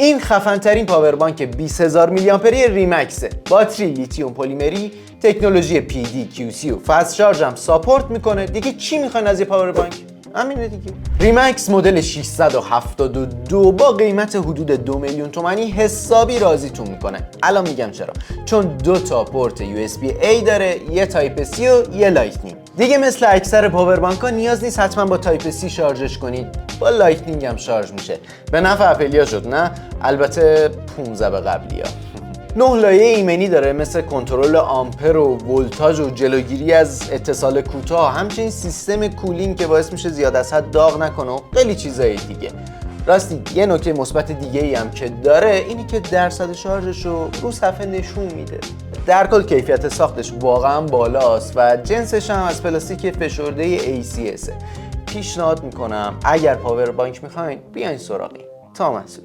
این خفن ترین پاور بانک 20000 میلی آمپری ریمکسه. باتری لیتیوم پلیمری، تکنولوژی PDQC و فست شارژ هم ساپورت میکنه. دیگه چی میخواین از یه پاور بانک؟ همینه دیگه. ریمکس مدل 672 با قیمت حدود 2 میلیون تومانی حسابی راضیتون میکنه. الان میگم چرا. چون 2 تا پورت USB-A داره، یه تایپ C و یه لایتنینگ. دیگه مثل اکثر پاور بانک ها نیاز نیست حتما با تایپ C شارژش کنید، با لایتنینگ هم شارژ میشه. به نفع اپلیا شد نه؟ البته 15 به قبلیا. 9 لایه ایمنی داره مثل کنترل آمپر و ولتاژ و جلوگیری از اتصال کوتاه، همچنین سیستم کولینگ که باعث میشه زیاد از حد داغ نکنه و خیلی چیزای دیگه. راستی یه نکته مثبت دیگه ای هم که داره اینی که درصد شارژش رو صفحه نشون میده. در کل کیفیت ساختش واقعا بالاست و جنسش هم از پلاستیک فشرده ACS. پیشنهاد میکنم اگر پاور بانک میخواین بیاین سراغی تا محصول